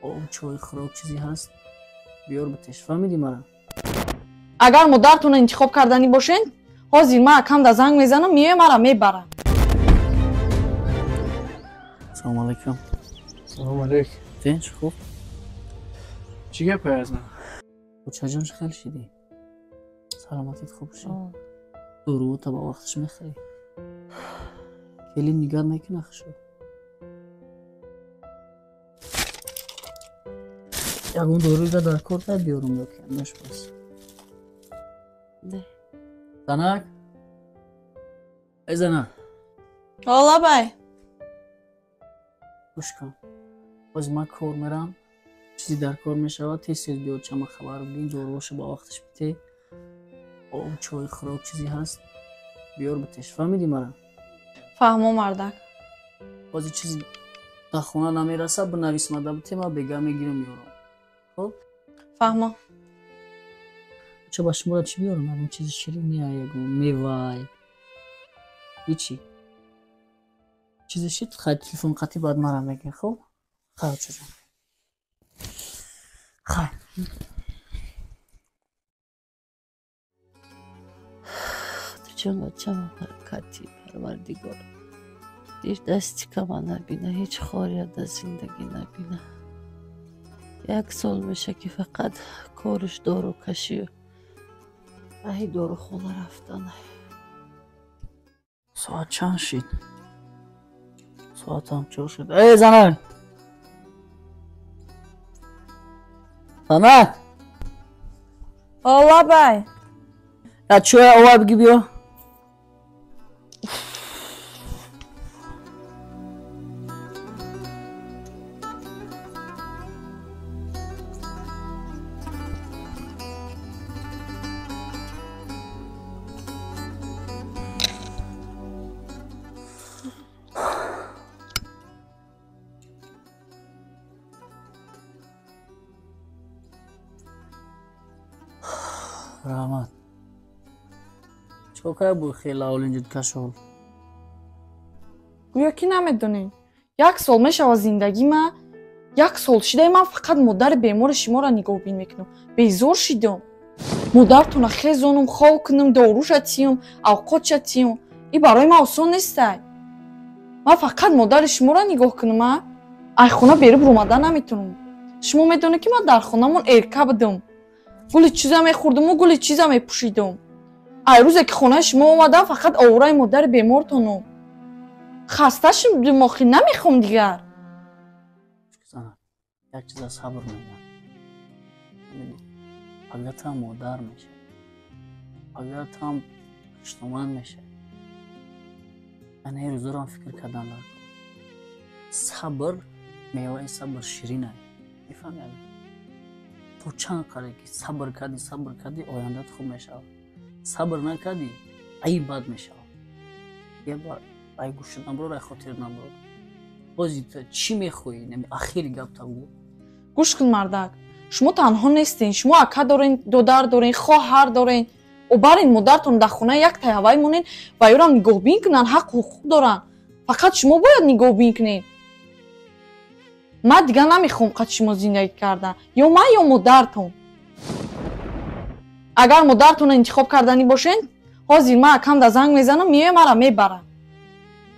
آب چای خوراک چیزی هست بیار بتش. فهمیدی مرا؟ اگر مادرتون انتخاب کردنی باشین حاضر من کم در زنگ میزنم میوه مرا میبرم. سلام علیکم. سلام علیکم. تنش خوب؟ چی گپی از من؟ بچه جان خیلی شدی؟ سلامتیت خوب شد؟ دورو تا با وقتش میخوری؟ خیلی نگاه نکنه خشو. یکون دوروی را در کار تا بیارم یا کنش بس. ده. زنک؟ ای زنک؟ حالا بای. گوش کن. باز من کار میرم. چیزی در کار میشود تیز بیاد چما خبر بگین دوروش با وقتش بیته. آب چای خوراک چیزی هست بیار بتش. فهمیدی مرا؟ فهمو مردک. بازی چیزی در خونه نمیرسه بنویس مده بته ما بگه میگیرم میارم. خب؟ فهمو. چه باش مرا چی بیارم؟ اون چیز شیرینی یگو میوای. هیچی. چیز شد خیلی تلفن قطعی باید مرا میگه. خب؟ خیلی چه جان. خیلی. جان چم برکتی پروردگار دیر دستی که من نبینه هیچ خاری از زندگی نبینه. 1 سال میشه که فقط کارش دارو کشی و ای دارو خونه رفتنه. ساعت چند شد؟ ساعت هم 4 شد. ای زنک! زنک! حالا بای. یا چوی اوه بگی بیا. رحمت چوکای بود خیلی اول اینجا کشول گویا که نمیدونین 1 سال میشه از زندگی من 1 سال شده من فقط مادر بیمار شما را نگاه بین میکنم. بیزار شدم. مادرتون خیزونم خواه کنم داروش اتیم اوقات اتیم. این برای من آسان نیسته. من فقط مادر شما را نگاه کنم. ای خونه بیرو برومده نمیتونم. شما میدونه که من در خونه من ارکه بدم. گل چیزا میخوردم و گل چیزا میپوشیدم. ای روزی که خونه شما اومدم فقط آورای مادر بیمارتونم. خسته شم دماغی نمیخوام دیگر. زنم یک چیز از صبر میگم. اگر تا مادر میشه اگر تا پشتوان میشه من هر روز رو فکر کردن لازم. صبر میوه صبر شیرینه. میفهمی؟ تو چند کاری که صبر کردی آیندت خوب میشه. صبر نکردی ای بد میشه. یه بار ای گوش نبرو رای خاطر نبرو. بازی تو چی میخوایی؟ نمی آخری گپ تا بود. گوش کن مردک. شما تنها نیستین. شما اکا دارین، دودر دارین، خواهر دارین. و برین مادرتون در خونه یک تیهوی مونین و یورا نگاه بین کنن حق حقوق دارن. فقط شما باید نگاه بین کنین. من دیگه نمیخوام قد شما زندگی کردن. یا من یا مادرتون. اگر مادرتون انتخاب کردنی باشین حاضر من کم در زنگ میزنم میوه مرا میبرم.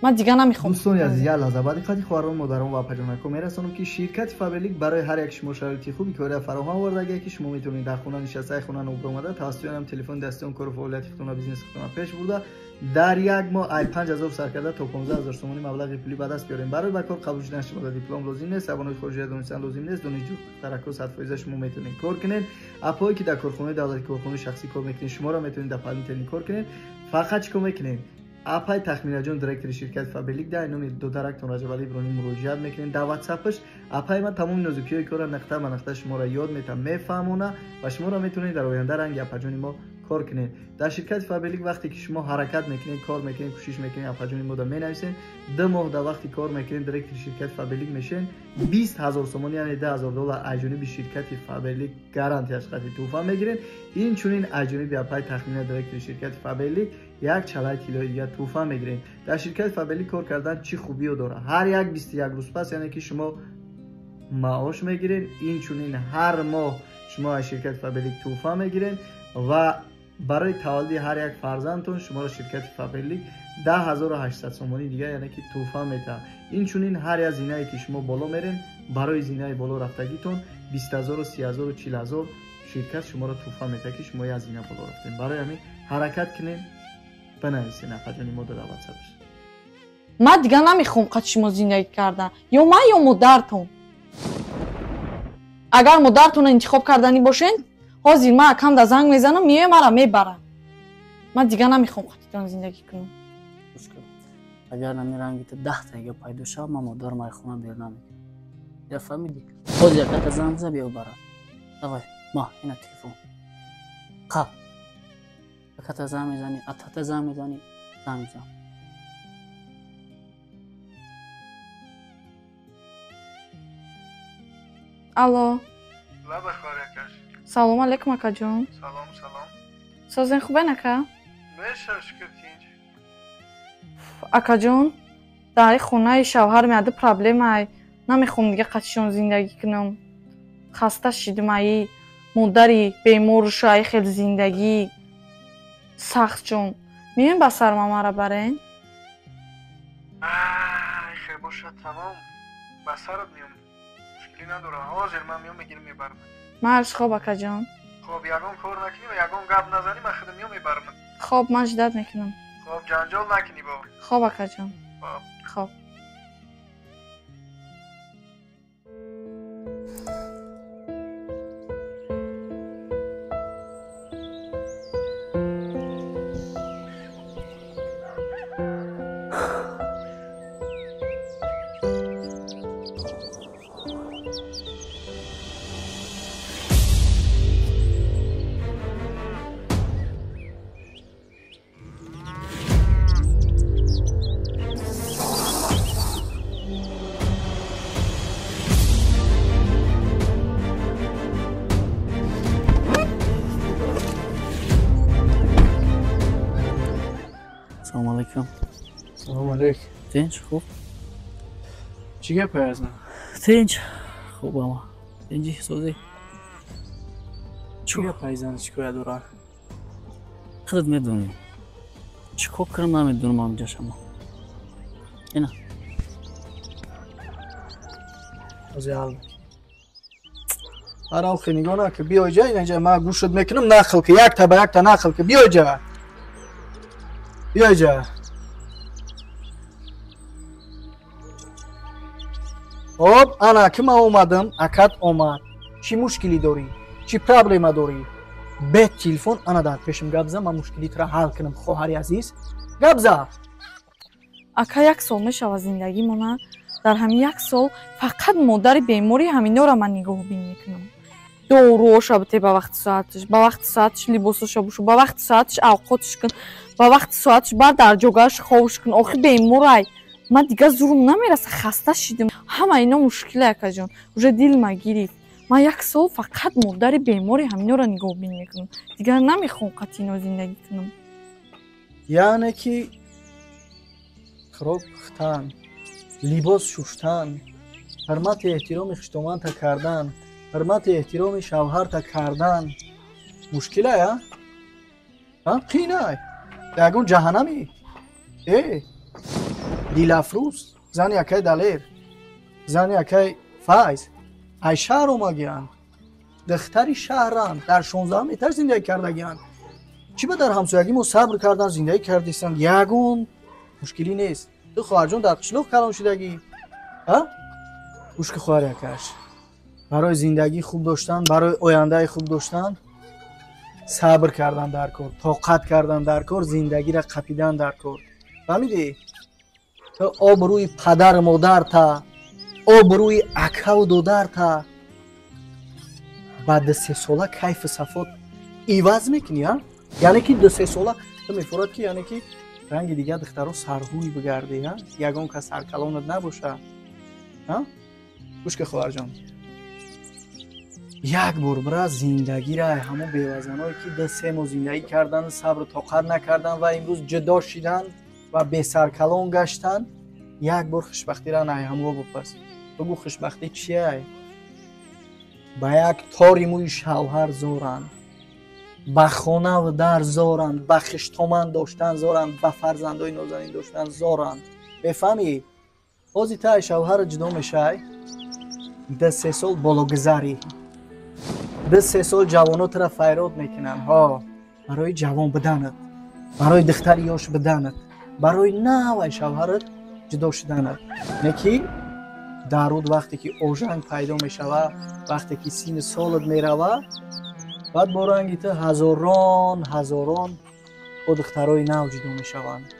من دیگه نمیخوام. دوستان عزیز یه لحظه بعد خدمت خواهران مادران و پجانکو میرسونم که شرکت فابریک برای هر یک شما شرایط خوبی کار فراهم آورده که شما میتونید در خونه نشسته خونه نو اومده توسط هم تلفن دستی اون کار فعالیتتون و بیزنس خودتون پیش برده در یک ماه 5000 سرکرده تا 15000 تومانی مبلغ پولی به دست بیارین. برای کار قبول شدن شما دیپلم لازم نیست، زبان خارجی دانستن لازم نیست، دانشجو ترکز 100% شما میتونید کار کنین. اپایی که در کارخونه دولتی کارخونه شخصی کار میکنین شما را میتونید در پلنتین کار کنین. فقط چیکار میکنین؟ اپای تخمینه جان دایرکتور شرکت فابریک در نام دو درکتون رجب علی برانی مراجعه میکنین. در واتساپش اپای ما تمام نازکیای کار نقطه به نقطه شما را یاد میتم میفهمونه و شما را میتونید در آینده رنگ اپ جان ما کار کنین. در شرکت فابریک وقتی که شما حرکت میکنین کار میکنین کوشش میکنین اپ جان ما می نویسین 2 ماه در وقتی کار میکنین دایرکتور شرکت فابریک میشین 20000 تومان یعنی $10,000 اجنبی شرکت فابریک گارانتی از خاطر توفا میگیرین. این چونین اجنبی اپای تخمینه دایرکتور شرکت فابریک یک چلای کیلویی یا توفا میگیرین. در شرکت فابریک کار کردن چی خوبی رو داره؟ هر یک 21 روز پس یعنی که شما معاش میگیرین. این چونین هر ماه شما از شرکت فابریک توفه میگیرین و برای تولد هر یک فرزندتون شما را شرکت فابریک 10800 سومانی دیگه یعنی که توفه میده. این چونین هر یک زینه‌ای که شما بالا میرین برای زینه بالا رفتگیتون 20000 و 30000 و 40000 شرکت شما را توفه میده که شما از زینه بالا رفتین. برای همین حرکت کنین، بنویسین افجانی ما در واتساپ. من دیگه نمیخوام قد شما زندگی کردن، یا من یا مادرتون. اگر مادرتون انتخاب کردنی باشین حاضر من کم در زنگ میزنم میوه مرا میبرم. من دیگه نمیخوام قدتون زندگی کنم. اگر نمی رنگیت 10 تا یا پیدا شد من مادر مای خونه بیر نمیکنم. یا فهمیدی؟ خود یکت زنگ زد بیا برا. آقای ما اینا تلفن. قا. یکت زنگ میزنی، اتت زنگ میزنی، زنگ میزنم. الو. لبه خواهر یکش. سلام علیکم اکا جون. سلام. سازن خوبه نکا؟ میشه شکر تینج. اکا جون در خونه شوهر میاده پرابلم ای. نمیخوام دیگه قدشون زندگی کنم. خسته شدم ای. مادری بیمار شای خیلی زندگی سخت جون. میون با سر مرا برین؟ خیلی باشه تمام. بسرت میام. مشکلی نداره. حاضر من میام میگیرم میبرم. مرش خوب اکا جون. خب یگان کار نکنی و یگان گپ نزنی من خودم میام میبرم. خب من جدت میکنم. خب جنجال نکنی با. خب اکا جون. خب. سلام علیکم. سلام علیکم. تینج خوب؟ چی گپه از من؟ تینج خوب اما تینجی سوزی چی گپه ایزن چی که دوران؟ خودت میدونی چیکار کنم نمیدونم آنجا شما اینا از حال آرام خنیگانا که بیای جای اینجا ما گوشت میکنم نخل که یک تا به یک تا نخل که بیای جا بیای جا. خب انا که ما اومدم اکت اومد چی مشکلی داری چی پرابلم داری به تلفن انا در پیشم گپ زن من مشکلیت را حل کنم خواهری عزیز گپ زن. اکا یک سال میشود زندگی مونه در همین یک سال فقط مادر بیماری همینا را من نگاه بین میکنم. دوروش بته با وقت ساعتش لباسش بوشو با وقت ساعتش اوقاتش کن با وقت ساعتش بعد در جوگاش خوش کن. آخه بیماری من دیگه زورم نمیرسه خسته شدم. همه اینا مشکله اکا جان اوجا دل ما گرفت. من یک سال فقط مادر بیماری همینا را نگاه بین میکنم دیگه نمیخوام قطعا زندگی کنم. یعنی که خراب ختن لباس شوشتن حرمت احترام خشتومن تا کردن حرمت احترام شوهر تا کردن مشکله یا؟ قینه یکون جهنمی دیل افروز زن یکی دلیر زن یکی فایز ای شهر اومگیان دختری شهران در 16 متر زندگی کردگیان چی به در همسایگی ما صبر کردن زندگی کردیستن یگون مشکلی نیست. تو خواهر جون در قشلوق کلام شدگی گوش که خواهر یکش برای زندگی خوب داشتن برای آینده خوب داشتن صبر کردن در کار طاقت کردن در کار زندگی را قپیدن در کار فهمیدی؟ تو آبروی پدر مادر تا آبروی اکا و دودر تا بعد 3 ساله کیف صفات ایواز میکنی ها؟ یعنی که 2-3 ساله تو میفورد که یعنی که رنگ دیگه دخترها سرگوی بگردی ها؟ یگان که سرکلانت نباشه ها؟ گوش که خواهر جان یک بار برای زندگی را همه بیوزنایی که 2-3 ماه زندگی کردن صبر و طاقت نکردن و امروز جدا شدن و به سرکلان گشتن یک بار خوشبختی را نه همه بپرس بگو خوشبختی چیه؟ با یک تاری موی شوهر زورند، با خانه و در زورند، با خشتومن داشتن زورند، با فرزندای نازنین داشتن زورند. بفهمی؟ بازی تا شوهر جدا میشه، 2-3 سال بالاگذاری، 2-3 سال جوانات را فیراد میکنن ها، برای جوان بدنت، برای دختر یاش بدنت، برای نوع شوهرت جدا شدنت. نکی درود وقتی که اوژنگ پیدا میشوه، وقتی که سین سالت میروه، بعد با رنگی تو هزاران با دخترای نو جدا میشوند.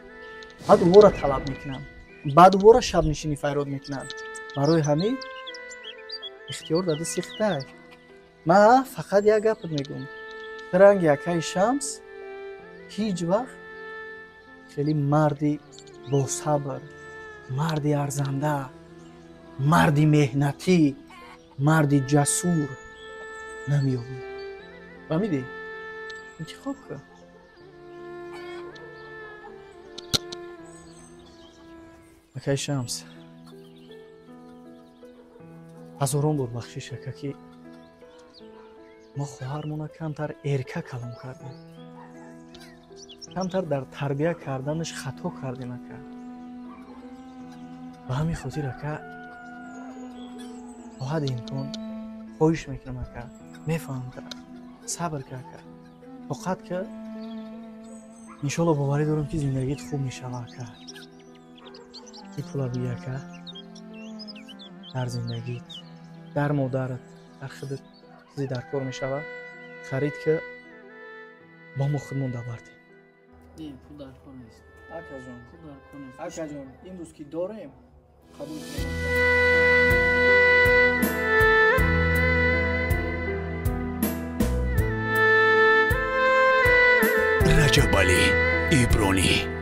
بعد او را طلب میکنن، بعد او را شب نشینی فیراد میکنن. برای همین اختیار داده سیخته. من فقط یک گپ میگم، رنگ یکای شمس هیچ وقت خیلی مردی با صبر، مردی ارزنده، مردی مهنتی، مردی جسور نمیابی. فهمیدی؟ انتخاب کن. یکای شمس هزاران بار بخشش که ما خواهرمون کمتر ارکه کلام کردیم، کمتر در تربیه کردنش خطا کردیم اکا. به همین خاطر اکا با حد امکان خواهش میکنم اکا، میفهم که صبر که اکا، فقط که انشالله باوری دارم که زندگیت خوب میشه اکا. این پولا بیا اکا در زندگیت، در مادرت، در خودت چیزی در کار میشود خرید که با ما خودمون دابردیم. نه پول در کار نیست. اکا جان، پول در کار نیست. اکا جان، امروز که داریم قبول کنیم. رجب علی ایبرانی